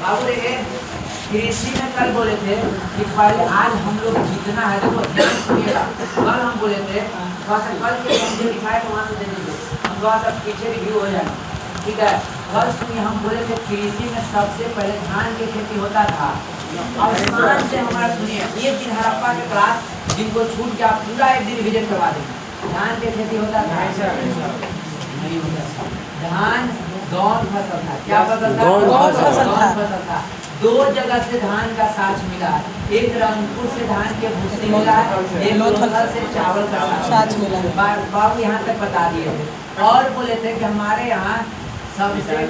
बाबू रे कृषि में कल बोले थे कि पहले आज हम लोग जितना है देखो ध्यान सुनिएगा। कल हम बोले थे थोड़ा सा कल के मुझे दिखाए तो वहाँ से दे दीजिए, हम थोड़ा सा पीछे रिव्यू हो जाए। ठीक है, कल सुनिए हम बोले थे कृषि में सबसे पहले धान की खेती होता था। और ध्यान से हमारा सुनिए, एक दिन हड़प्पा के क्लास जिनको छूट गया पूरा एक दिन रिविजन करवा देंगे। धान की खेती होता था नहीं होता था, धान गौन फसल था। क्या फसल था? गौन फसल था। दो जगह से धान का साच मिला, एक रंगपुर से धान के भूसी मिला, एक लोथल से चावल का साच मिला। बाबू यहाँ तक बता दिए। और बोले थे कि हमारे यहाँ सबसे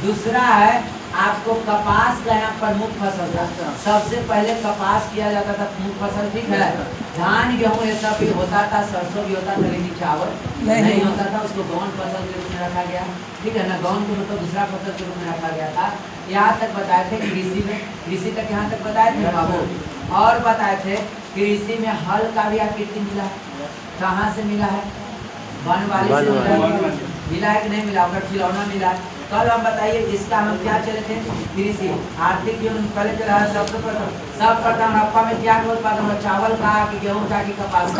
दूसरा है आपको कपास का यहाँ प्रमुख फसल था। सबसे पहले कपास किया जाता था प्रमुख फसल। ठीक है, धान गेहूँ ये सब भी होता था, सरसों भी होता था, लेकिन चावल नहीं होता था। उसको गौन फसल के रूप में रखा गया। ठीक है ना, गौन को मतलब दूसरा फसल के रूप में रखा गया था। यहाँ तक बताए थे कृषि में, कृषि तक यहाँ तक बताए थे बाबू। और बताए थे कृषि में हल का भी आकृति मिला। कहाँ से मिला है? वन वाले से मिला है कि नहीं मिला? उनका खिलौना मिला है। कल हम बताइए इसका हम क्या चले थे? कृषि आर्थिक जीवन पहले चला है। सब प्रथम हड़प्पा में क्या उत्पादन हुआ? चावल का कि गेहूँ का कि कपास?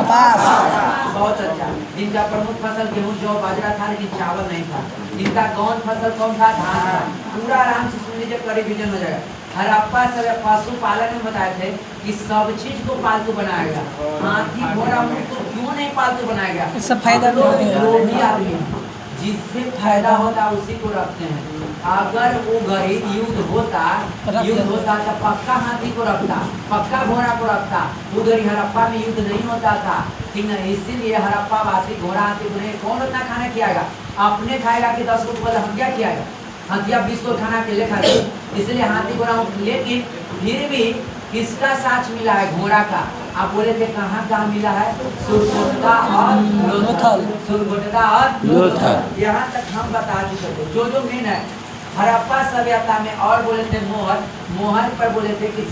बहुत अच्छा। जिनका प्रमुख फसल गेहूँ जौ बाजरा था, लेकिन चावल नहीं था। जिनका गौन फसल कौन था? धान था। पूरा आराम से सुन लीजिए, कड़ी विजन हो जाएगा। हड़प्पा सब पशुपालन में बताए थे कि सब चीज को पालतू बनाया गया। हाथी घोड़ा को क्यों नहीं पालतू बनाया गया? इससे फायदा लोभी आदमी जिससे फायदा होता उसी को रखते हैं। अगर वो गरीब युद्ध होता तो पक्का हाथी को रखता, पक्का घोड़ा को रखता। वो गरीब हड़प्पा में युद्ध नहीं होता था। ठीक है, इसीलिए हड़प्पा वासी घोड़ा हाथी को नहीं। कौन उतना खाना खिलाएगा? अपने खाएगा कि 10 को हम क्या खिलाएगा? हथिया 20 को खाना अकेले खाते, इसलिए हाथी घोड़ा। लेकिन फिर भी किसका साच मिला है? घोड़ा का। आप बोले थे कहाँ कहाँ मिला है? सुरगुटका और लोथल। सुरगुटका और लोथल। यहाँ तक हम बता चुके थे जो मेन है हड़प्पा सभ्यता में। और बोले थे मोहर, मोहर पर बोले थे कि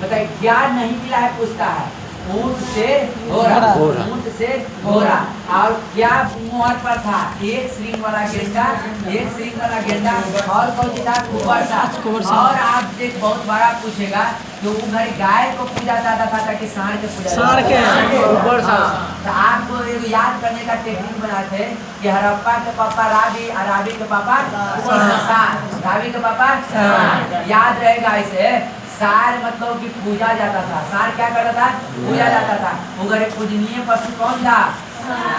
बताइए क्या नहीं मिला है? पूछता है ऊंट से घोड़ा, ऊंट से घोड़ा। और क्या मोहर पर था? एक श्रृंग वाला गेंडा, एक श्रृंग वाला गेंडा। और कौन सी था? कुंवर। और आपसे एक बहुत बड़ा पूछेगा कि वो घर गाय को पूजा जाता था ताकि सांड के पूजा। तो आपको एक याद करने का टेक्निक बनाते कि हड़प्पा के पापा रावी और रावी के पापा सांड, रावी के पापा याद रहेगा इसे। सार मतलब कि पूजा जाता था। सार क्या करता था? पूजा जाता था। उधर एक पूजनीय पशु कौन था?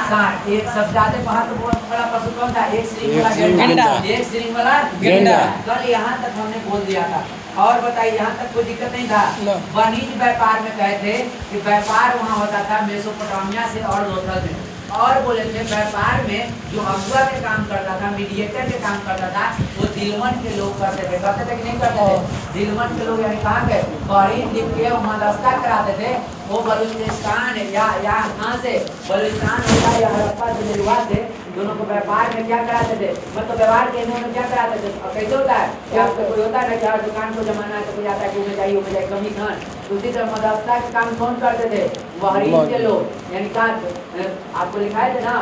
सार। एक सबसे ज्यादा महत्वपूर्ण वाला पशु कौन था? एक श्रृंग वाला गेंडा, एक श्रृंग वाला गेंडा। कल यहाँ तक हमने बोल दिया था। और बताइए यहाँ तक कोई दिक्कत नहीं था। वाणिज्य व्यापार में कहे थे कि व्यापार वहाँ होता था मेसोपोटामिया से और लोथल में। और बोले थे व्यापार में जो अगुआ के काम करता था, मीडिएटर के काम करता था, वो दिलवन के लोग करते थे। करते थे कि नहीं करते थे? दिलवन के लोग यानी कहाँ के? बहरीन द्वीप के मदस्ता कराते थे। वो बलूचिस्तान या यहाँ से बलूचिस्तान होता या हड़प्पा से निर्वाह थे, दोनों को व्यापार में क्या कराते थे? मतलब व्यवहार के में क्या कराते थे? और कैसे होता है कि आपको कोई होता है ना कि यार दुकान को जमाना है तो कोई आता है कि उमे जाए कमीशन। उसी तरह मदरसा के काम कौन करते थे? बहरीन के लोग। यानी कहा आपको लिखाए थे ना,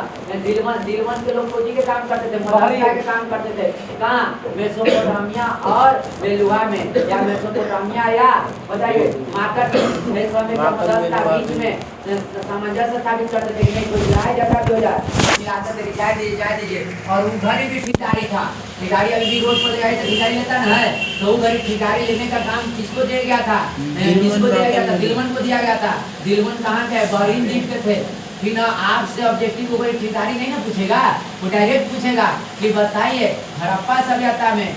दिलवन के लोग फौजी के काम करते थे, मदरसा के काम करते थे। कहाँ? मेसोपोटामिया और बेलुआ में, या मेसोपोटामिया या बताइए माकट मदरसा बीच में सामंजस्य स्थापित करते थे कि नहीं कोई जाए जगह हो जाए, जाए दीजिए। और उधर भी ठिकारी था। ठिकारी अभी भी रोड पर जाए तो ठिकारी लेता ना है, तो उधर ठिकारी लेने का काम किसको दिया गया था? किसको दिया गया था? दिलवन को दिया गया था। दिलवन कहाँ के? बहरीन द्वीप के थे। फिर ना आपसे ऑब्जेक्टिव को कोई ठिकारी नहीं ना पूछेगा, वो डायरेक्ट पूछेगा कि बताइए हड़प्पा सभ्यता में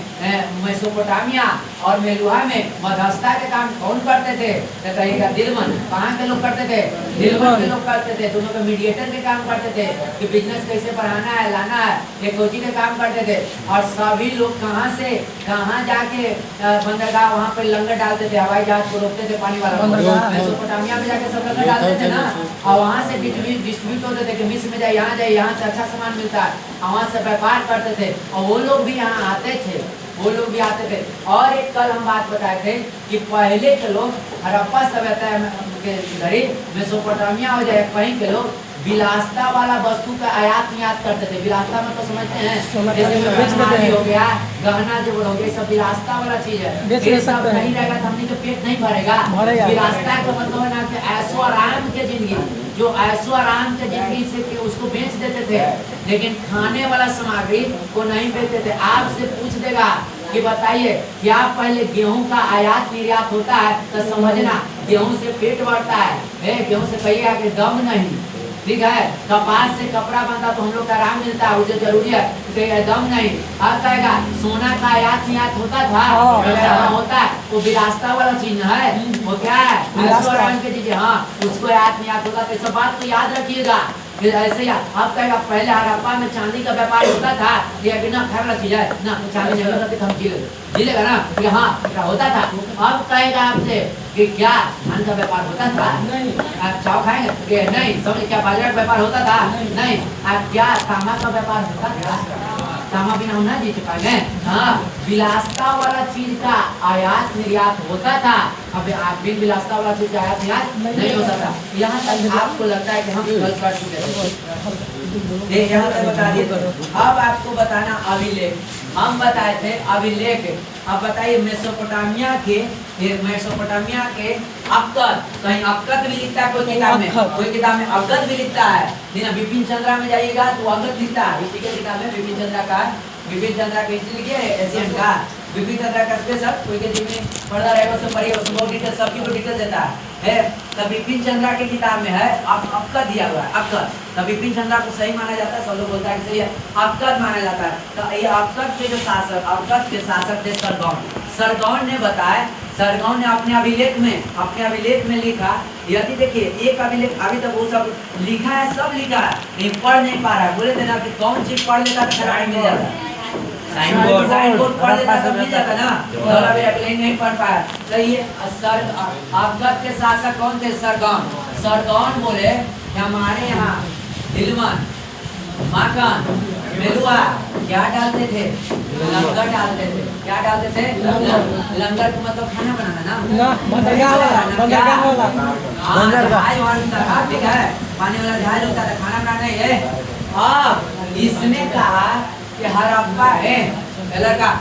मेसोपोटामिया और मेलुहा में मध्यस्थता के काम कौन करते थे? तो कहिएगा दिलवन। कहाँ के लोग करते थे? दिलवन के लोग करते थे। दोनों के मीडिएटर के काम करते थे कि बिजनेस कैसे बढ़ाना है, लाना है, ये कोची के काम करते थे। और सभी लोग कहाँ से कहाँ जाके बंदरगाह वहाँ पे लंगर डालते थे, हवाई जहाज को रोकते थे पानी वाला। मेसोपोटामिया में जाके सब लंगर डालते थे ना, और वहाँ से डिस्ट्रीब्यूट होते थे कि मिस्र में जाए, यहाँ से अच्छा सामान मिलता है, वहाँ से व्यापार करते थे। और वो लोग भी यहाँ आते थे, वो लोग भी आते थे। और एक कल हम बात बताए थे कि पहले के लोग हड़प्पा सभ्यता के गरीब मेसोपोटामिया हो जाए कहीं के लोग विलासता वाला वस्तु का आयात निर्यात करते थे। विलासता में तो समझते हैं, जैसे बेच देते हैं। हो गया, गहना जो हो गया, सब विलासता वाला चीज है। बेच ये सब सकते हैं। नहीं रहेगा तो हमने तो पेट नहीं भरेगा। भरेगा। विलासता का मतलब है ना कि ऐशो आराम के जिंदगी, जो ऐशो आराम के जिंदगी से उसको बेच देते थे, लेकिन खाने वाला सामग्री को नहीं बेचते थे। आपसे पूछ देगा कि बताइए क्या पहले गेहूं का आयात निर्यात होता है तो समझना गेहूं से पेट बढ़ता है, गेहूं से कहिएगा कि दम नहीं, ठीक है। कपास से कपड़ा बनता तो हम लोग का आराम मिलता है, उसे जरूरी है, कहिएगा दम नहीं। अब कहेगा सोना का आयात निर्यात होता था, होता है, वो विलासता वाला चीज है, वो क्या है, आराम के चीज। हाँ, उसको आयात निर्यात होता है। सब बात तो याद रखिएगा। फिर ऐसे ही अब कहेगा पहले हड़प्पा में चांदी का व्यापार होता था, ये बिना खैर चीज है ना, चांदी नहीं होता तो हम झीलेगा ना, कि हाँ क्या होता था। अब कहेगा आपसे कि क्या धान का व्यापार होता था, आप चाव खाएंगे कि नहीं, समझ क्या बाजरा का व्यापार होता था, नहीं। आप क्या तांबा का व्यापार होता था, तांबा बिना हम ना जी पाएंगे। हाँ, विलासता वाला चीज का आयात निर्यात होता था, अब आप बिन विलासता वाला चीज का आयात निर्यात नहीं होता था। यहाँ तक आपको लगता है कि हम गल कर चुके थे, यहाँ तक बता दिए। अब आपको बताना अभिलेख, हम बताए थे अभिलेख। अब बताइए मेसोपोटामिया के अक्कद, कहीं अक्कद भी लिखता है कोई किताब में, कोई किताब में अक्कद भी लिखता है। विपिन चंद्रा में जाइएगा तो अक्कद लिखता है, इसी के किताब में विपिन चंद्रा का हिस्ट्री लिखिए एशियन का, विपिन चंद्रा का स्पेशल कोई के जिम्मे पढ़ा रहेगा उससे पढ़िए, उसमें बहुत डिटेल सबकी को डिटेल देता है। तब विपिन चंद्रा के किताब में है अक्कद दिया हुआ है, अक्कद। तब विपिन चंद्रा को सही माना जाता है, सब लोग बोलता है कि सही है, अक्कद माना जाता है। तो ये अक्कद के जो शासक, अक्कद के शासक थे सरगौन ने बताया, सरगौन ने अपने अभिलेख में लिखा। यदि देखिए एक अभिलेख अभी तक वो सब लिखा है, सब लिखा है, नहीं पढ़ नहीं पा रहा है। बोले थे ना कि कौन चीज पढ़ लेता तो खराब मिल जाता, साइन बोर्ड पढ़ लेता सब मिल जाता ना, नहीं पढ़ पाया। तो ये अक्कद के शासक कौन थे, सरगौन बोले हमारे यहाँ दिलमन, माखन, मेलुआ क्या डालते थे, लंगर डालते थे। क्या डालते थे, लंगर को मतलब खाना बनाना ना, ठीक है, पानी वाला जहाज होता था, खाना बनाना ही है। अब इसने कहा कि हड़प्पा है लड़का,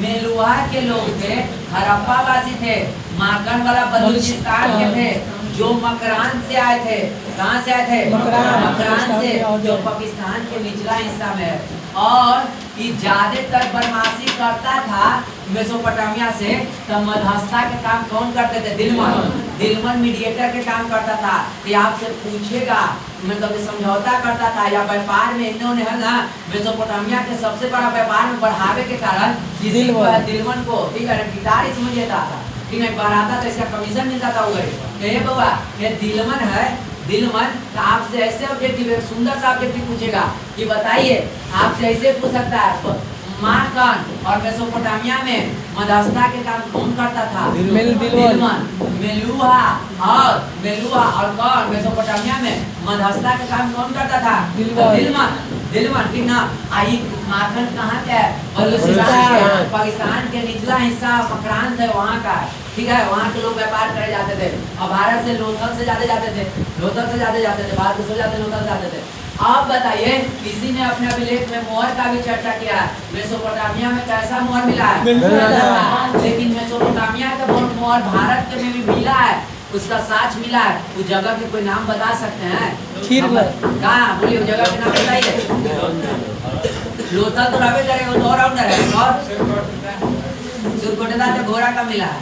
मेलुआ के लोग थे, हड़प्पा वासी थे, माखन वाला बलूचिस्तान के थे, जो मकरान से आए थे। कहाँ से आए थे, मकरान से, जो पाकिस्तान के निचला हिस्सा में है। और ये ज्यादातर बदमाशी करता था मेसोपोटामिया से। तो मध्यस्थता के काम कौन करते थे, दिलमन मीडिएटर के काम करता था। ये आपसे पूछेगा, मतलब समझौता करता था या व्यापार में इन्होंने है ना, मेसोपोटामिया के सबसे बड़ा व्यापार में बढ़ावे के कारण दिलमन को, ठीक है, गिटार इसमें देता था, ठीक है, बढ़ाता था, इसका कमीशन मिलता था। ये बउआ ये दिलमन है, दिलमन तो आपसे ऐसे ऑब्जेक्टिव, सुंदर सा ऑब्जेक्टिव पूछेगा कि बताइए, आपसे ऐसे पूछ सकता है, माखन और मेसोपोटामिया में मध्यस्थता के काम कौन करता था, दिलमन। मेलुआ और कौन, मेसोपोटामिया में मध्यस्थता के काम कौन करता था, दिलमन, ठीक ना। आई माखन कहाँ का है, बलूचिस्तान, पाकिस्तान के निचला हिस्सा मकरान थे वहाँ का, ठीक है, वहाँ के लोग व्यापार करे जाते थे। और भारत से लोथल से ज्यादा जाते थे, भारत से लोथल जाते थे। आप बताइए, किसी ने अपने अभिलेख में मोहर का भी चर्चा किया है, मेसोपोटामिया में कैसा मोहर मिला है, लेकिन मेसोपोटामिया का मोहर भारत में भी मिला है, उसका साक्ष्य मिला है। उस जगह के कोई नाम बता सकते हैं, कहाँ बोलिए, उस जगह के नाम बताइए। लोथल तो रवे करेगा, तो ऑलराउंडर है, और सुरकोटेदार तो घोड़ा का मिला है,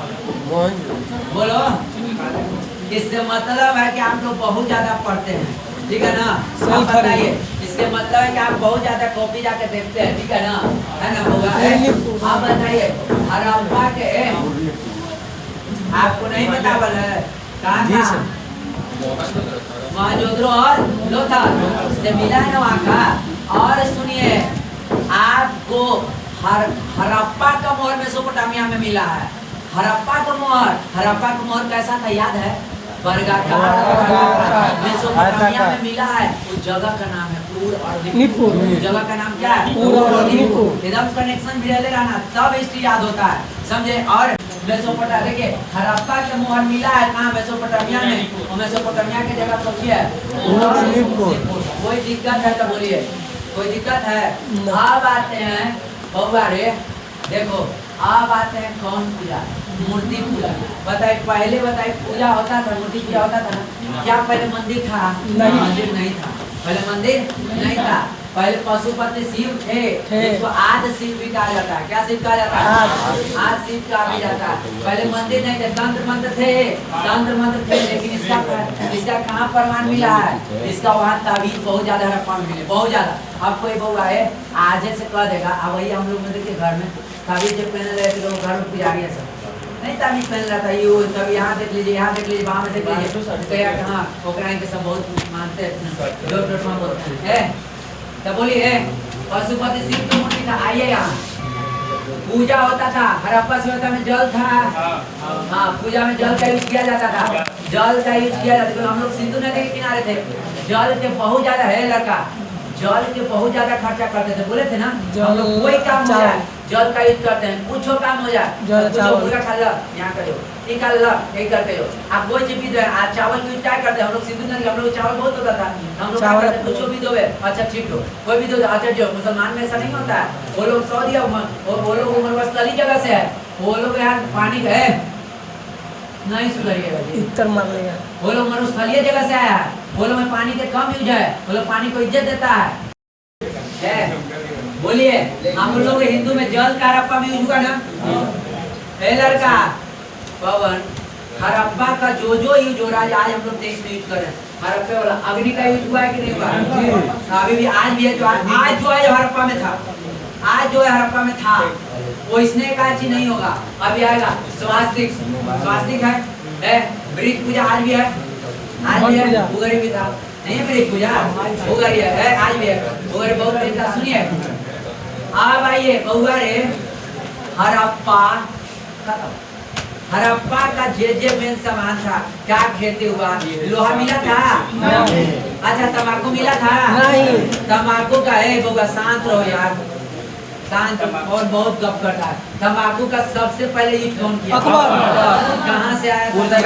बोलो। इससे मतलब है कि आप लोग बहुत ज्यादा पढ़ते हैं, ठीक है ना। आप बताइए, इसके मतलब है कि आप बहुत ज्यादा कॉपी जाके देखते हैं, ठीक है ना, है ना होगा। आप बताइए, हड़प्पा के आपको नहीं पता बोले कहाँ मोहनजोदड़ो और लोथल से मिला है ना वहाँ का। और सुनिए, आपको हड़प्पा का मोहर मेसोपोटामिया में मिला है। हड़प्पा का मोहर कैसा था याद है, वर्गाकार, मेसोपोटामिया में मिला है। उस जगह का नाम है पूर और निपुर। जगह का नाम क्या है, पूर और निपुर। एकदम कनेक्शन भी रहना, तब हिस्ट्री याद होता है, समझे। और मेसोपोटामिया देखिए हड़प्पा के मोहर मिला है कहाँ मेसोपोटामिया में, और मेसोपोटामिया की जगह कौन सी है? कोई दिक्कत है तो बोलिए, कोई दिक्कत है? अब आते हैं बउआ रे, देखो अब आते हैं कौन पूजा? मूर्ति पूजा। बताइए पहले, बताइए पूजा होता था, मूर्ति पूजा होता था ना? क्या पहले मंदिर था? नहीं, मंदिर नहीं था। पहले मंदिर नहीं था, पहले पशुपति शिव थे, जिसको आदि शिव भी कहा जाता है। क्या शिव कहा जाता है? आदि शिव कहा भी जाता है। पहले मंदिर नहीं थे, तंत्र मंत्र थे, तंत्र मंत्र थे, लेकिन इसका कहाँ प्रमाण मिला है? इसका वहाँ ताबीज बहुत ज्यादा हड़प्पा में मिले, बहुत ज्यादा। अब कोई बउआ है आज से कह देगा, अब वही हम लोग मंदिर के घर में ताबीज जब पहने रहे थे लोग, घर में पुजारी है सब नहीं ताबीज पहन रहा था, ये कभी यहाँ देख लीजिए, यहाँ देख लीजिए, वहाँ में देख लीजिए, कहाँ ओकरा के सब बहुत मानते हैं। तो बोलिए पशुपति शिव की मूर्ति था। आइए यहाँ पूजा होता था, हड़प्पा सभ्यता में जल था। हाँ, पूजा में जल का यूज किया जाता था, जल का यूज किया जाता था। हम लोग सिंधु नदी के किनारे थे, जल के बहुत ज्यादा है लड़का, जल के बहुत ज्यादा खर्चा करते थे। बोले थे ना हम लोग कोई काम हो जाए जल का यूज करते हैं, कुछ काम हो जाए, पूरा खा लो यहाँ करो, निकाल लो, यही करते हो आप। कोई चीज भी दो, आज चावल की क्या करते हैं हम लोग सिंधु नदी, हम लोग चावल बहुत होता था, हम लोग क्या करते हैं? कुछ भी दोगे, अच्छा ठीक दो, कोई भी दो, अच्छा जो मुसलमान में ऐसा नहीं होता है। वो लोग सऊदी, वो लोग उम्रवस्तली जगह से है, वो लोग यहाँ पानी है नहीं सुधरिएगा, इतर मार लेगा। वो लोग मरुस्थलीय जगह से आया है, वो लोग में पानी के कम यूज है, वो लोग पानी को इज्जत देता है। बोलिए हम लोग हिंदू में जल का हड़प्पा में यूज हुआ ना? लड़का पवन हड़प्पा का जो यूज हो रहा है आज हम लोग देश में यूज कर रहे हैं, हड़प्पे वाला अग्नि का यूज हुआ है कि नहीं हुआ? अभी भी आज भी है, जो आज जो है हड़प्पा में था, आज जो है हड़प्पा में था, वो इसने का चीज नहीं होगा। अभी आएगा स्वास्तिक, स्वास्तिक है, वृक्ष पूजा आज भी है, आज भी है, उगरी भी था नहीं, वृक्ष पूजा उगरी है, आज भी है, उगरी बहुत तरीका। सुनिए अब आइए बउआ रे, हड़प्पा खत्म, हड़प्पा का जे मेन सामान था, क्या खेती हुआ? लोहा मिला था? अच्छा तंबाकू मिला था? नहीं, तंबाकू का है बउआ, शांत रहो यार, शांत, और बहुत गप करता है। तंबाकू का सबसे पहले यूज कौन किया? कहाँ से आया? पूरा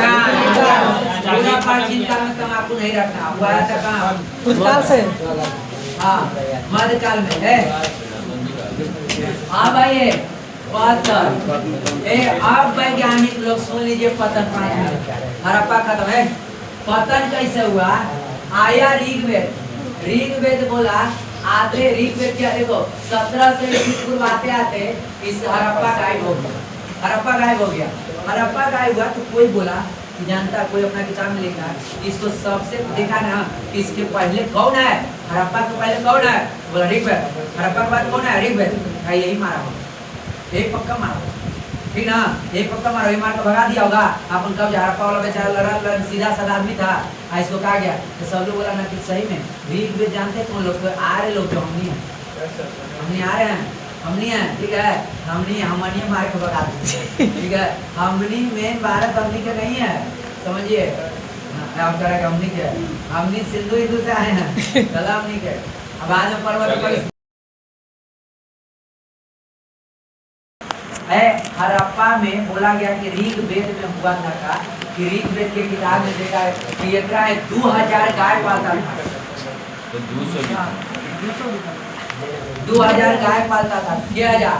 प्राचीन काल में तंबाकू नहीं रखना, वो आया था कहाँ? कुछ काल से, हाँ मध्यकाल में है। अब आइए पतन, अब वैज्ञानिक लोग सुन लीजिए, पतन पाया है, हड़प्पा खत्म है। पतन कैसे हुआ? आया ऋग्वेद, ऋग्वेद बोला आते, ऋग्वेद क्या देखो 17 से पूर्व आते आते इस हड़प्पा गायब हो गया, हड़प्पा गायब हो गया। हड़प्पा गायब हुआ तो कोई बोला कि जानता, कोई अपना किताब में लिखा इसको सबसे देखा ना, इसके पहले कौन है? हड़प्पा के पहले कौन है? बोला ऋग्वेद। हड़प्पा के बाद कौन है? ऋग्वेद। यही मारा हो, एक पक्का मारा, ठीक ना, एक पक्का मारा, ये मार के भगा दिया होगा। अपन कब हड़प्पा वाला बेचारा लड़ा सीधा साधा आदमी था, इसको कहा गया तो सब लोग बोला ना कि सही में ऋग्वेद जानते कौन लोग? आ रहे लोग, हमनी है, हमनी आ रहे हैं, हमनी है, ठीक है, हमनी मार के भगा दी, ठीक है। हमनी मेन भारत हमनी के नहीं है, समझिए आप कह रहे हमनी के, हमनी सिंधु हिंदू से आए हैं, चला हमनी के। अब आज में पर्वत हड़प्पा में बोला गया कि ऋग्वेद में हुआ था का, कि ऋग्वेद के किताब में देखा है कि एक 2000 गाय पालता था, 2000 गाय पालता था, 2000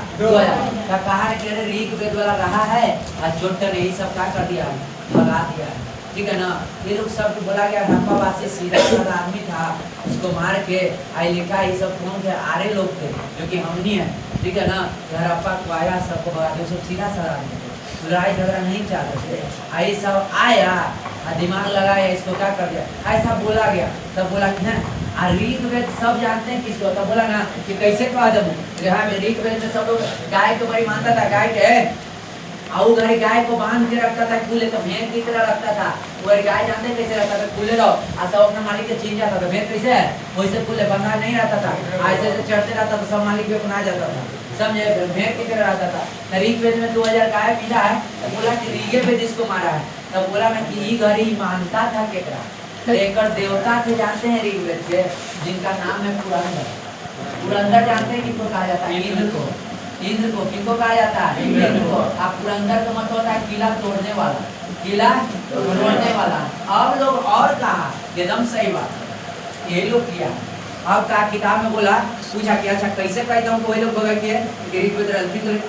का कहा है कि ऋग्वेद वाला रहा है और छोड़कर यही सब क्या कर दिया, भगा दिया, ठीक है ना। ये लोग सब बोला गया हड़प्पा वासी सीधा साधा आदमी था, उसको मार के आई लिखा, ये सब कौन थे? आर्य लोग थे, जो कि हमनी है, ठीक है ना। हड़प्पा को आया, सबको भगा दिया, सब सीधा साधा आदमी थे, लड़ाई झगड़ा नहीं चाहते थे। आई सब आया दिमाग लगाया, इसको क्या कर दिया, ऐसा बोला गया। तब बोला कि ऋग्वेद सब जानते हैं किसको? तब बोला ना कि कैसे कहा जब ऋग्वेद में सब लोग गाय को बड़ी मानता था, गाय के और घर गाय को बांध के रखता था खुले, तो भेड़ की तरह रखता था। वो गाय जानते कैसे रखता था? खुले रहो, सब अपना मालिक के छीन जाता था। भेड़ कैसे है? वैसे खुले बंधा नहीं रहता था, ऐसे ऐसे चढ़ते रहता था, सब मालिक पे अपना जाता था, समझे? भेड़ की तरह रहता था। ऋग्वेद में 2000 गाय मिला है, तो बोला कि ऋग्वेद इसको मारा है। तब बोला मैं कि ये घर ही मानता था केकरा, लेकर देवता थे, जानते हैं ऋग्वेद के, जिनका नाम है पुरंदर। पुरंदर जानते हैं किसको कहा जाता है? इंद्र को, इंद्र को किनको कहा जाता है? इंद्र को। अब पुरंदर का मतलब होता है किला तोड़ने वाला, किला तोड़ने वाला। अब लोग और कहा एकदम सही बात, यही लोग किया। अब का किताब में बोला, पूछा कि अच्छा कैसे कहता हूँ, कोई लोग बोला कि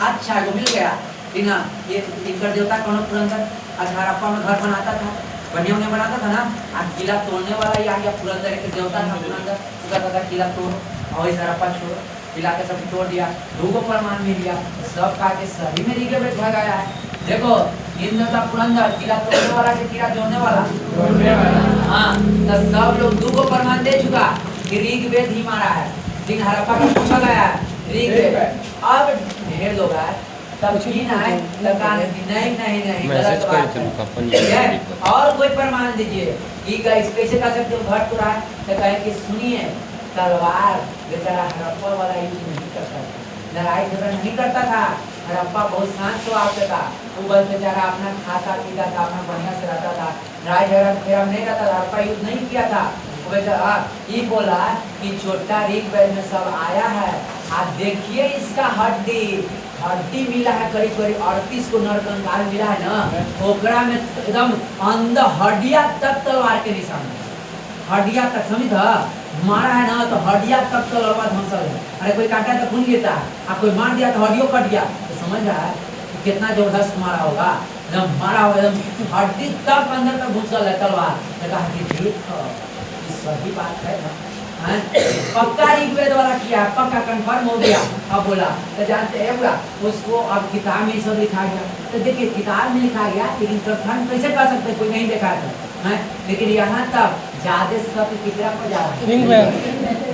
अच्छा वो मिल गया ठीक ना, ये इनका देवता कौन पुरंदर। अच्छा हड़प्पा में घर बनाता था, बढ़िया उन्हें बनाता था ना, आज किला तोड़ने वाला ही आ गया पुरंदर, एक देवता था पुरंदर, तो कहता था किला तोड़, और इस हड़प्पा छोड़, किला के सब तोड़ दिया, लोगों प्रमाण मिल गया, सब कहा के सही में ऋग्वेद भगाया है। देखो इंद्र का पुरंदर, किला तोड़ने वाला के किला जोड़ने वाला, हाँ, तो सब लोग दो को प्रमाण दे चुका कि ऋग्वेद ही मारा है, लेकिन हड़प्पा का पूछा गया है ऋग्वेद। अब ढेर लोग आए तब नहीं गलत बात है, और कोई प्रमाण दीजिए कि कैसे कह सकते हो घर तोड़ा है, तो कहे कि सुनिए तलवार बेचारा हड़प्पा वाला यूज नहीं करता था, लड़ाई झगड़ा नहीं करता था, हड़प्पा बहुत शांत स्वभाव से था, वो बस बेचारा अपना खाता पीता था, अपना बढ़िया से रहता था, लड़ाई झगड़ा फेरा नहीं रहता था, हड़प्पा यूज नहीं किया था। ये बोला कि छोटा ऋग्वेद में सब आया है, आप देखिए इसका हड्डी मिला है, करीब करीब 38 को नरकंकाल मिला है ना, ओकरा में एकदम अंदर हड्डिया तक तलवार के निशान, हड्डिया तक समझा मारा है ना, तो हड्डिया तक तलवार धंसल है। अरे कोई काटा तो खून गिरता है, आप कोई मार दिया तो हड्डियों कट गया, तो समझ रहा है कि कितना जबरदस्त मारा होगा, एकदम मारा होगा, एकदम हड्डी तक अंदर तक घुसल है तलवार। सही बात है ना, पक्का ऋग्वेद वाला किया, पक्का कंफर्म हो गया। अब बोला तो जानते हैं बोला उसको, अब किताब में सब लिखा गया, तो देखिए किताब में लिखा गया, लेकिन कंफर्म कैसे कर सकते, कोई नहीं देखा था है, लेकिन यहाँ तक ज्यादा सब कितना पर जा रहा है,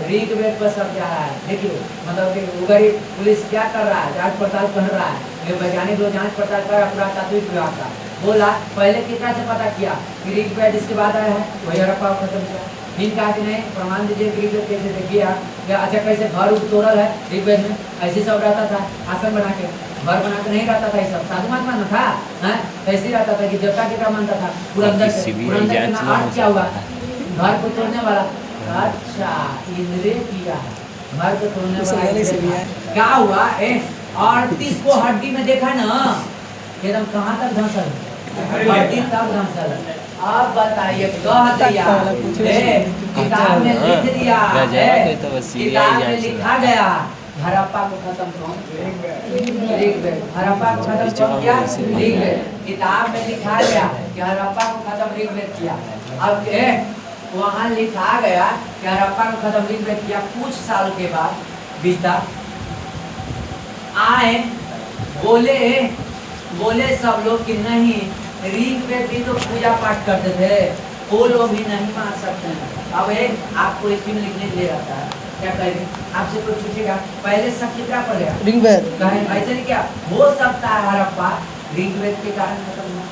ऋग्वेद पर सब जा रहा है। देखिए मतलब कि उधर पुलिस क्या कर रहा है, जांच पड़ताल कर रहा है, ये वैज्ञानिक लोग जांच पड़ताल कर रहा है, पुरातात्विक विभाग का बोला पहले कितना से पता किया कि ऋग्वेद इसके बाद आया है, वही हड़प्पा खत्म किया। फिर कहा कि नहीं प्रमाण दीजिए ऋग्वेद कैसे, देखिए आप क्या अच्छा कैसे घर तोड़ल है ऋग्वेद में, ऐसे सब रहता था, आसन बना के घर बना के नहीं रहता था, ये सब साधु महात्मा में था, ऐसे ही रहता था कि देवता के क्या मानता था, पुरंदर का अर्थ क्या हुआ, घर को तोड़ने वाला। अच्छा इंद्र किया घर को तोड़ने वाला, क्या हुआ 38 को हड्डी में देखा ना, एकदम कहाँ तक धंसल, हड्डी तक धंसल। अब बताइए कह दिया, किताब में लिख दिया, किताब में लिखा गया, हड़प्पा को खत्म कौन ऋग्वेद, हड़प्पा को खत्म कौन किया ऋग्वेद, किताब में लिखा गया कि हड़प्पा को खत्म ऋग्वेद किया। अब वहाँ लिखा गया कि हड़प्पा को खत्म ऋग्वेद किया, कुछ साल के बाद बीता, आए बोले सब लोग कि नहीं ऋग्वेद भी तो पूजा पाठ करते थे, वो लोग भी नहीं मान सकते हैं। अब आपको एक दिन लिखने के लिए रहता है, क्या कहेंगे आपसे कोई पूछेगा पहले सब कितना पढ़ गया ऋग्वेद, कहें ऐसे नहीं क्या हो सकता है हड़प्पा ऋग्वेद के कारण खत्म हुआ,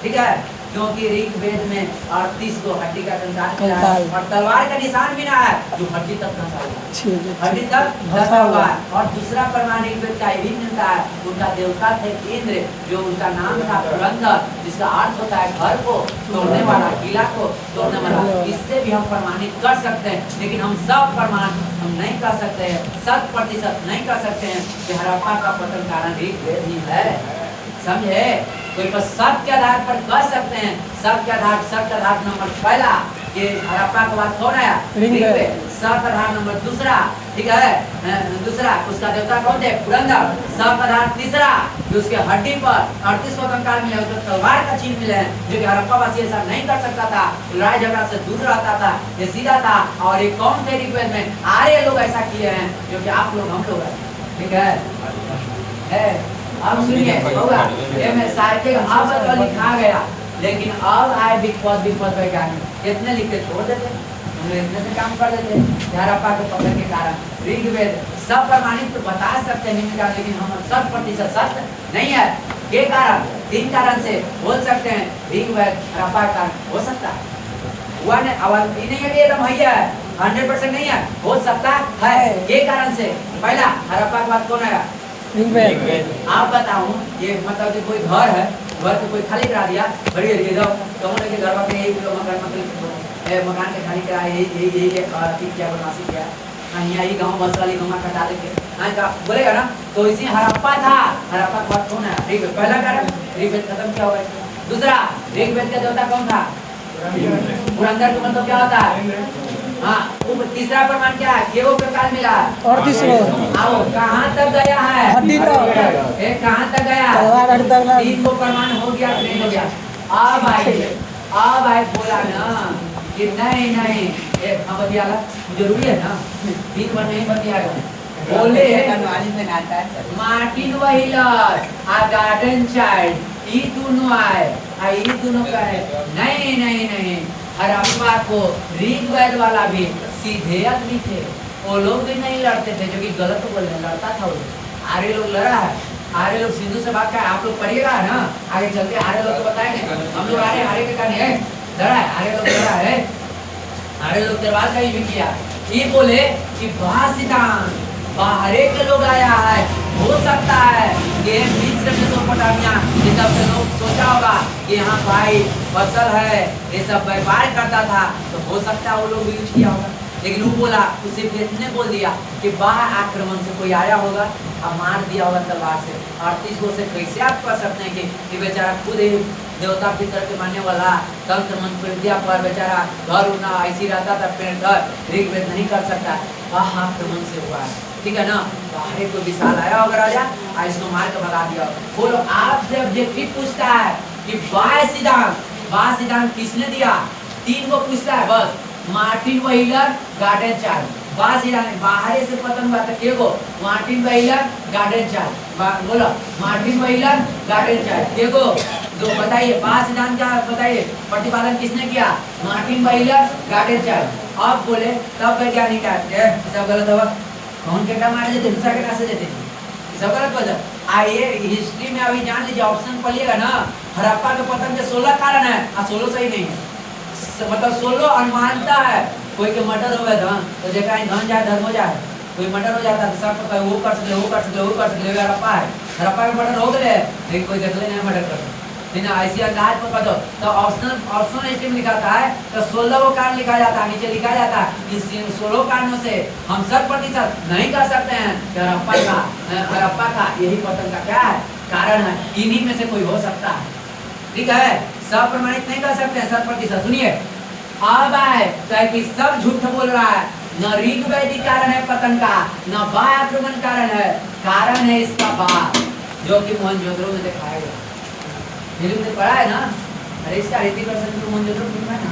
ठीक है, क्योंकि ऋग्वेद में 38 को हड्डी का कंकाल मिला है और तलवार का निशान भी ना है जो हड्डी तक धंसा हुआ है, हड्डी तक धंसा हुआ है। और दूसरा प्रमाण ऋग्वेद का भी मिलता है, उनका देवता थे इंद्र, जो उनका नाम था पुरंदर, जिसका अर्थ होता है घर को तोड़ने वाला, किला को तोड़ने वाला। इससे भी हम प्रमाणित कर सकते हैं, लेकिन हम सब प्रमाण हम नहीं कर सकते हैं, 100% नहीं कर सकते हैं कि हड़प्पा का पतन कारण ऋग्वेद ही है, समझे। कोई पर शक के आधार पर कह सकते हैं, शक के आधार नंबर पहला कि हड़प्पा के बाद कौन आया ऋग्वेद, शक आधार नंबर दूसरा, ठीक है, दूसरा उसका देवता कौन थे पुरंदर, शक आधार तीसरा कि उसके हड्डी पर 38 को कंकाल मिले, उसको तलवार का चिन्ह मिले, जो कि हड़प्पा वासी ऐसा नहीं कर सकता था, लड़ाई झगड़ा से दूर रहता था, ये सीधा था। और ये कौन थे ऋग्वेद में, आर्य लोग ऐसा किए हैं, जो कि आप लोग हम लोग हैं, ठीक है। अब सुनिए होगा ये में साहित्य अब तो लिखा गया, लेकिन अब आए विपद वैज्ञानिक कितने लिख के छोड़ देते, इतने से काम कर देते, हड़प्पा के पतन के कारण। ऋग्वेद सब प्रमाणित तो बता सकते हैं, लेकिन हम 100% सत्य नहीं है, के कारण 3 कारण से बोल सकते हैं ऋग्वेद हड़प्पा का हो सकता है, हुआ नहीं आवाज नहीं है कि एकदम है 100% नहीं है, हो सकता है के कारण से। पहला हड़प्पा के बाद कौन आया आप बताऊं, ये मतलब कि कोई घर है, घर को कोई खाली करा दिया, बड़ी जाओ तो के घर में यही मकान के खाली करा, यही क्या बदमाशी किया, कहीं आई गाँव बस वाली गाँव कटा देंगे हाँ का बोलेगा ना। तो इसी हड़प्पा था, हड़प्पा का बात कौन है? ऋग्वेद पहला कारण, ऋग्वेद खत्म क्या होगा इसमें। दूसरा, ऋग्वेद का देवता कौन था? पुरंदर का मतलब क्या होता है? हाँ। तीसरा प्रमाण क्या है? केवो का काल मिला। और तीसरा आओ कहाँ तक गया है? कहाँ तक गया? तीन को प्रमाण हो गया नहीं हो गया? अब आए बोला ना कि नहीं नहीं हाँ बतियाला जरूरी है ना, दिन भर नहीं बतियागा। बोले मार्टिन व्हीलर आ गार्डन चाइल्ड ये दोनों आए ये दोनों का है नहीं नहीं नहीं। हड़प्पा को ऋग्वेद वाला भी सीधे आदमी थे, वो लोग भी नहीं लड़ते थे जो कि गलत बोल रहे, लड़ता था वो लोग। आर्य लोग लड़ा है, आर्य लोग सिंधु से बात का आप लोग पढ़िएगा ना आगे चल के। आर्य लोग तो बताएंगे हम लोग आर्य के कारण है लड़ा है, आर्य लोग लड़ा है, आर्य लोग दरबार का भी किया। ये बोले कि सिद्धांत बाहरे के लोग आया है, हो सकता है कि मिस्र मेसोपोटामिया ये सब से लोग सोचा होगा कि यहाँ भाई फसल है ये सब व्यापार करता था, तो हो सकता है वो लोग यूज किया होगा। लेकिन वो बोला उसे इतने बोल दिया कि बाहर आक्रमण से कोई आया होगा और मार दिया होगा तलवार से। 38 को से कैसे आप कर सकते हैं कि बेचारा खुद ही देवता पितर के मानने वाला तंत्र मंत्र विद्या पर बेचारा घर उना ऐसी रहता था, पेड़ घर ऋग्वेद नहीं कर सकता, बाहर आक्रमण से हुआ है। ठीक है ना, बाहर कोई विशाल आया होगा राजा इसको मार के भगा दिया। बोलो आपसे ऑब्जेक्टिव पूछता है कि बाह्य सिद्धांत किसने दिया? 3 को पूछता है बस, मार्टिन व्हीलर गार्डन चार्ल्स। बाह्य सिद्धांत बाहर से पतन हुआ था केगो, मार्टिन व्हीलर गार्डन चार्ल्स। बोलो मार्टिन व्हीलर गार्डन चार्ल्स केगो जो बताइए बाह्य सिद्धांत क्या बताइए, प्रतिपादन किसने किया? Martin wheeler garden Charles. अब बोले तब वैज्ञानिक सब गलत होगा, कौन केटा मार देते दूसरा केटा से देते सब गलत वजह। आइए हिस्ट्री में अभी जान लीजिए, ऑप्शन पढ़िएगा ना, हड़प्पा के पतन के 16 कारण है और 16 सही नहीं है, मतलब 16 अनुमानता है। कोई के मर्डर हो गया धन तो देखा धन जाए धर्म हो जाए, कोई मर्डर हो जाता है सब वो कर सकते वो कर सकते वो कर सकते हड़प्पा है, हड़प्पा का मर्डर हो गए लेकिन कोई देख ले नहीं मर्डर करता बिना ऐसी अंदाज में पता। तो ऑप्शनल एस्टीम लिखा था है तो 16 वो कारण लिखा जाता है, नीचे लिखा जाता है इस 16 कारणों से हम 100% नहीं कर सकते हैं कि हड़प्पा का यही पतन का क्या है कारण है, इन्हीं में से कोई हो सकता है। ठीक है, सब प्रमाणित नहीं कर सकते हैं 100%। सुनिए अब आए कि सब झूठ बोल रहा है, न ऋग्वेदिक कारण है पतन का, न बाह्य आक्रमण कारण है, कारण है इसका बात जो कि मोहनजोदड़ो में दिखाया गया। फिल्म में पढ़ा है ना, अरे इसका ऋतिक रोशन तो मोहनजोदड़ो फिल्म है ना,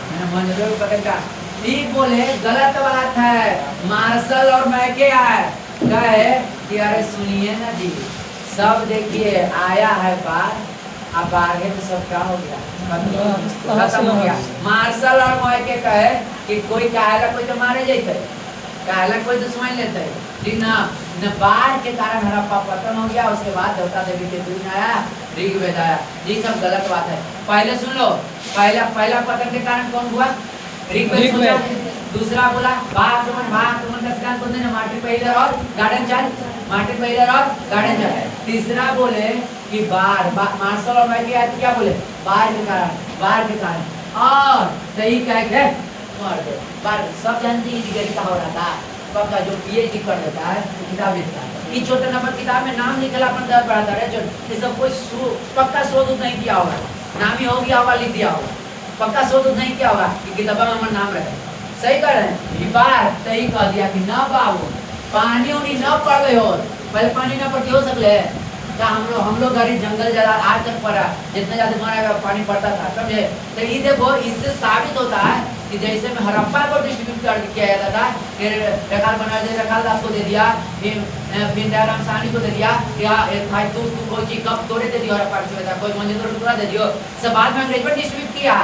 मैंने मोहनजोदड़ो पकड़ का ठीक बोले गलत बात है। मार्शल और मैके आए कहे कि अरे सुनिए ना जी, सब देखिए आया है बार अब बारहे में सब क्या हो गया खत्म हो गया। मार्शल और मैके कहे कि कोई काहेला कोई तो मारे जाते, काहेला कोई तो समझ लेते ठीक ना, न बाढ़ के कारण हड़प्पा पतन हो गया, उसके बाद देवता देवी के दूध आया, ऋग्वेद आया। ये सब गलत बात है। पहले सुन लो, पहला पतन के कारण कौन हुआ? ऋग्वेद। दूसरा बोला बाह्य आक्रमण का सिद्धांत कौन है? मार्टिन व्हीलर और गार्डन चार्ल्स, मार्टिन व्हीलर और गार्डन चार्ल्स। तीसरा बोले कि बाढ़, मार्शल और मैके आए क्या बोले? बाढ़ के कारण और सही कह के मार दे बाढ़। सब जानती है डिग्री का हो रहा था पक्का, जो पीएचडी कर देता है किताब लिखता है, इस छोटे नंबर किताब में नाम लिखला अपन दर्द बढ़ाता है, ये सब कोई पक्का शोध नहीं किया होगा, नाम ही हो गया होगा लिख दिया होगा, पक्का शोध नहीं किया होगा कि किताबा में हमारा नाम रहे। सही कर रहे हैं, बार सही कह दिया कि ना बाबू पानी उनी न पड़ गए हो, पहले पानी न पड़ती हो सकले क्या हम लोग गरीब जंगल जला आज तक पड़ा, जितना ज्यादा हमारा पानी पड़ता था समझे। तो ये देखो इससे साबित होता है कि जैसे में हड़प्पा को डिस्ट्रीब्यूट कर किया जाता था, फिर रखाल बनारस रखाल दास को दे दिया, फिर दयाराम साहनी को दे दिया, भाई तू कोई चीज कब तोड़े दे दियो हड़प्पा से, कोई मंदिर टुकड़ा दे दियो, सब बाद में अंग्रेज पर डिस्ट्रीब्यूट किया।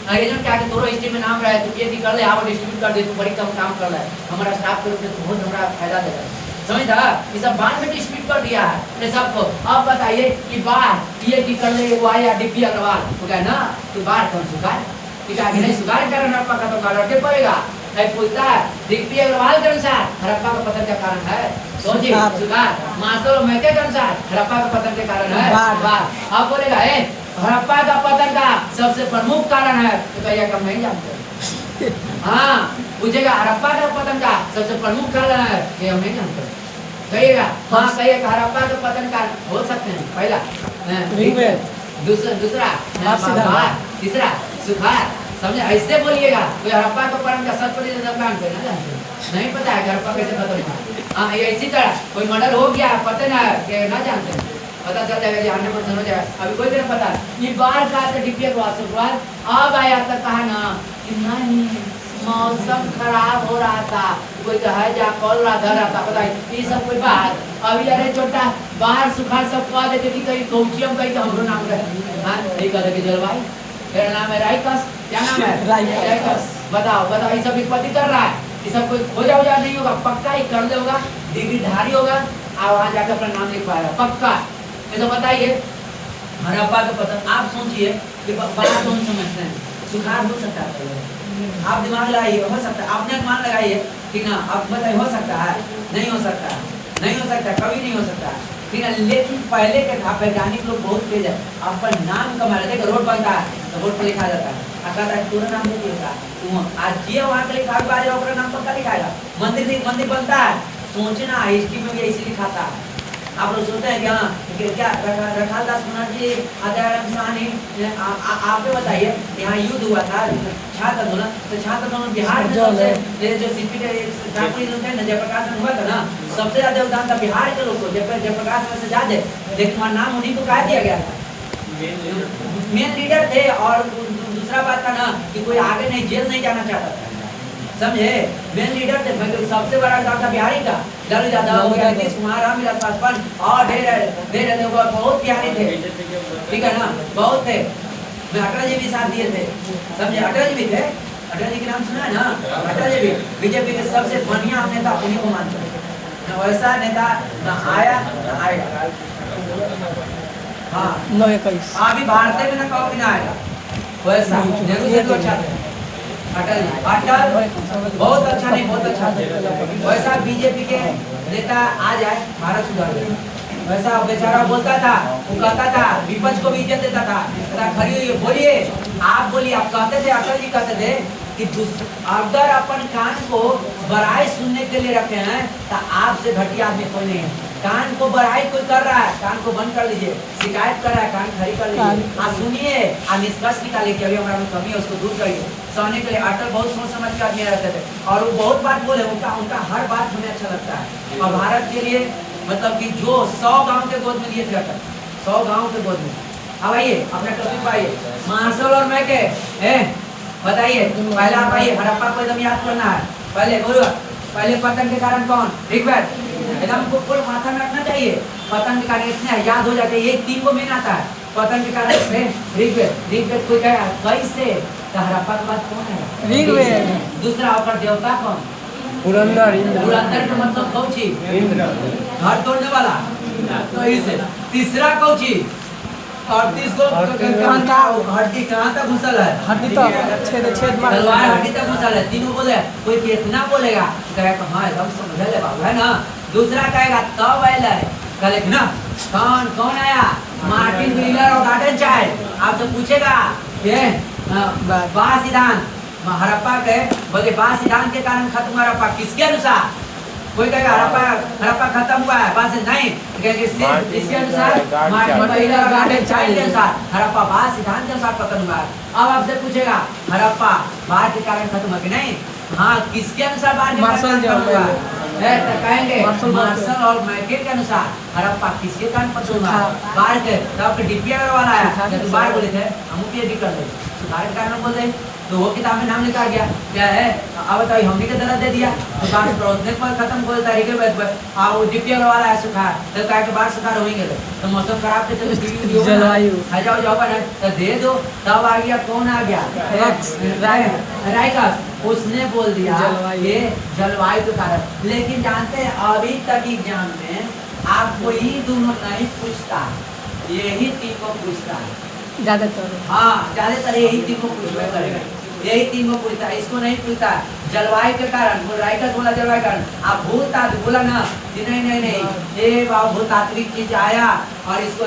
अंग्रेजों क्या कि तोरो हिस्ट्री में नाम रहा है तो ये कर ले, आप डिस्ट्रीब्यूट कर दे, तू बड़ी कम काम कर ले, हमारा स्टाफ के रूप में बहुत हमारा फायदा दे रहा है, समझा। ये सब बाद में डिस्ट्रीब्यूट कर दिया है सबको। अब बताइए कि बाढ़ ये कर ले वो आया डीपी अग्रवाल तो क्या ना कि बाढ़ कौन सुखाए, कि आगे नहीं सुखाए कारण हड़प्पा का तो लड़के पड़ेगा, है पूछता है डीपी अग्रवाल के अनुसार हड़प्पा का पतन का कारण है सोचिए सुधार, मार्शल मैके के अनुसार हड़प्पा का पतन के कारण है बाढ़। अब बोलेगा हड़प्पा का पतन का सबसे प्रमुख कारण है तो क्या कम नहीं जानते। हाँ पूछेगा हड़प्पा का पतन का सबसे प्रमुख कारण है, ये हम नहीं जानते। कहिएगा हाँ, कहिएगा हड़प्पा के पतन का हो सकते हैं। पहला दूसरा तीसरा सुखाड़, समझे? ऐसे बोलिएगा। कोई हड़प्पा के पतन का 100% जानते ना, जानते नहीं पता है हड़प्पा कैसे खत्म हुआ। हाँ, इसी तरह कोई मर्डर हो गया, पता ना कि ना जानते हैं, पता चल जाएगा कि 100% हो जाएगा। अभी कोई नहीं पता ये बार का डिपियर हुआ शुक्रवार अब आया तक कहा ना कि नहीं मौसम खराब हो रहा था, कोई कहा जा कॉल रहा था, पता है ये सब कोई बात। अभी अरे छोटा बाहर सुखाड़ सब कह देते कि कहीं कोचियम कहीं तो हमरो नाम रहे। हाँ, ये कह दे जलवायु, तेरा नाम है राइकस, क्या नाम है राइकस। बताओ ये सब विपत्ति कर रहा है, ये सब कोई खोजा उजा नहीं होगा, पक्का ही कर ले होगा, डिग्रीधारी होगा और वहाँ जाकर अपना नाम लिख पाएगा पक्का। ये तो बताइए हड़प्पा का पतन। आप सोचिए कि बड़ा कौन समझते हैं, सुखाड़ हो सकता है, आप दिमाग लगाइए, हो सकता है, आपने अनुमान लगाइए, ठीक ना? आप बताइए हो सकता है, नहीं हो सकता है, नहीं हो सकता, कभी नहीं हो सकता, ठीक है। लेकिन पहले के था वैज्ञानिक लोग बहुत तेज है, आपका नाम कमा लेते, रोड बनता है तो रोड पर लिखा जाता है, अगर पूरा नाम नहीं लिखा आज ये वहाँ का लिखा बारे नाम पक्का लिखाएगा। मंदिर बनता है, सोचना हिस्ट्री में भी ऐसे लिखा था। आप लोग सोचते हैं कि हाँ क्या रखालदास मुन्ना जी आप बताइए, यहाँ युद्ध हुआ था छात्र आंदोलन, तो छात्र आंदोलन बिहार में सबसे जो सीपी जयप्रकाश में हुआ था ना, सबसे ज्यादा योगदान था बिहार के लोग को, जयप्रकाश में से ज्यादा, लेकिन वहाँ नाम उन्हीं को कहा दिया गया था, मेन लीडर थे। और दूसरा बात था ना कि कोई आगे नहीं, जेल नहीं जाना चाहता था, समझे? मेन लीडर थे, सबसे बड़ा काम था बिहारी का, लालू यादव हो गया, नीतीश कुमार, रामविलास पासवान और ढेर बहुत बिहारी थे, ठीक है ना, बहुत थे। मैं अटल जी भी साथ दिए थे, समझे? अटल जी भी थे, अटल जी के नाम सुना है ना? अटल जी भी बीजेपी के सबसे बढ़िया नेता उन्हीं को मानते हैं, वैसा नेता न आया न आएगा। हाँ, अभी भारतीय में न कहो कि ना आएगा, वैसा नेहरू से तो अच्छा थे अटल बहुत अच्छा नहीं, बहुत अच्छा थे। वैसा बीजेपी के नेता आ जाए भारत सुधार जाए, वैसा बेचारा बोलता था, वो कहता था, विपक्ष को भी इज्जत देता था, खड़ी हुई बोलिए, आप बोलिए, आप कहते थे, अटल जी कहते थे कि अगर अपन कान को बड़ाई सुनने के लिए रखे हैं तो आपसे घटिया आदमी कोई नहीं है। कान को बड़ाई कोई कर रहा है, कान को बंद कर लीजिए, शिकायत कर रहा है, कान खड़ी कर लीजिए, आप सुनिए, आप निष्कर्ष निकालिए कि अभी हमारा में कमी है, उसको दूर करिए। सहने के लिए अटल बहुत सोच समझ के आदमी रहते थे और वो बहुत बात बोले, उनका हर बात हमें अच्छा लगता है। और भारत के लिए मतलब कि जो 100 गाँव के गोद में लिए थे अटल, 100 गाँव के गोद में। अब आइए अपना टॉपिक पर आइए, मार्शल और मैके बताइए, पहले आप आइए, हड़प्पा को एकदम याद करना है। पहले बोलो, पहले पतन के कारण कौन? ऋग्वेद, एकदम फुल माथा में रखना चाहिए। पतन के कारण इतने याद हो जाते हैं, ये 3 को मेन आता है। पतन के कारण ऋग्वेद कोई कहे कैसे, तो हड़प्पा के बाद कौन है? ऋग्वेद। दूसरा होकर देवता कौन? पुरंदर का मतलब कौन चीज? घर तोड़ने वाला, तो इसे तीसरा कौन चीज? और तीसको हड्डी कहाँ तक घुसल है? हड्डी तलवार हड्डी तक घुसल है। तीनों बोले, कोई कितना बोलेगा, कहेगा हाँ एकदम समझ ले बाबू, है ना। दूसरा कहेगा तब आया कहे ना कौन आया? मार्टिन व्हीलर और गार्डन चाइल्ड। आपसे पूछेगा ये बाल सिद्धांत हड़प्पा के, बोले बाल सिद्धांत के कारण खत्म हुआ हड़प्पा, किसके अनुसार? कोई कहेगा हड़प्पा खत्म हुआ है, बात नहीं, सिर्फ इसके अनुसार मार्टिन व्हीलर और गार्डन चाइल्ड के अनुसार हड़प्पा बाल सिद्धांत के अनुसार खत्म हुआ है। अब आपसे पूछेगा हड़प्पा बाढ़ के कारण खत्म हुआ कि नहीं? हाँ, किसके अनुसार बाढ़ के कारण खत्म हुआ है? कहेंगे मार्शल और मैके के अनुसार हड़प्पा किसके कारण खत्म हुआ? बाढ़ के। तो आपके डीपीआर वाला है, जब बाढ़ बोले थे हम पीएचडी कर ले, सुधार के कारण बोल रहे, तो वो किताब में नाम लिखा गया क्या है? अब बताइए, हमने के दर्द दे दिया तो बाढ़ प्रौद्योगिकी पर खत्म हो जाता है। वो डीपीआर वाला है सुखाड़, तो कहा कि बाढ़ सुखाड़ होंगे तो मौसम खराब थे तो जलवायु जाओ तो दे दो। तब आ गया कौन आ गया? राइकस, उसने बोल दिया ये जलवायु के कारण। लेकिन जानते हैं अभी तक एग्जाम में आपको ये दोनों नहीं पूछता, यही 3 को पूछता है ज्यादातर। हाँ, ज्यादातर यही 3 को पूछता करेगा। यही तीन को पूछता है, इसको नहीं पूछता। जलवायु के कारण, राइटर्स बोला जलवायु कारण, आप भूतात्विक बोला ना कि नहीं ये भूतात्विक चीज आया और इसको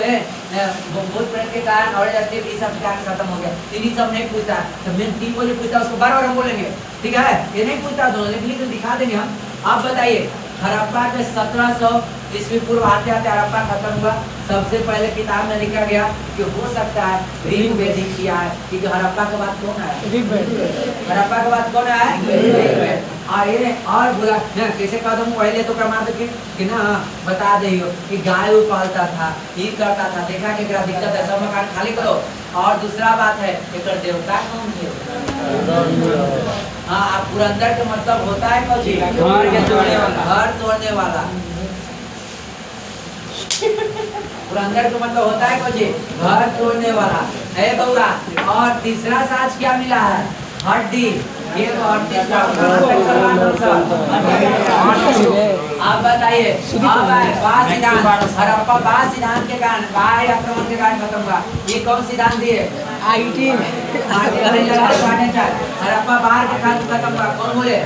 भूत प्रेत के कारण और जाते ये सब कारण खत्म हो गया, इन्हीं सब नहीं पूछता। तो मैं तीन को जो पूछता उसको बार बार हम बोलेंगे, ठीक है, ये नहीं पूछता दोनों, लेकिन दिखा देंगे हम। आप बताइए हड़प्पा के 1700 ईस्वी पूर्व आते आते हड़प्पा खत्म हुआ। सबसे पहले किताब में लिखा गया कि हो सकता है ऋग्वेदिक किया है, क्योंकि हड़प्पा के बाद कौन आया? हड़प्पा के बाद कौन आया? ऋग्वेद। और बोला कैसे कदम पहले तो प्रमाण कि ना बता दे कि गाय पालता था, ये करता था, देखा कि दिक्कत है, सब मकान खाली करो। और दूसरा बात है एक देवता कौन थे? हाँ, आप पुरंदर के मतलब होता है कौन? घर तोड़ने वाला। पुरंदर का मतलब होता है कौन? घर तोड़ने वाला है बउआ। और तीसरा साज क्या मिला है? हड्डी। ये और आप बताइए हड़प्पा बाढ़ सिद्धांत के कारण, बाढ़ आक्रमण के कारण खत्म हुआ। ये कौन सिद्धांत दिए? हड़प्पा बाढ़ के कारण खत्म हुआ। कौन बोले?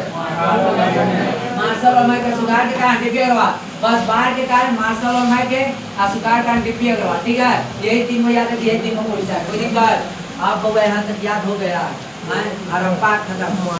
मार्शल और मैं के सुधार के कारण डिपी अग्रवाल। बस बाढ़ के कारण मार्शल और मैं के सुधार के कारण डिपी अग्रवाल, ठीक है। यही तीन याद है, यही तीन को पूछता है, कोई दिक्कत? आप यहाँ तक याद हो गया, हड़प्पा खत्म हुआ।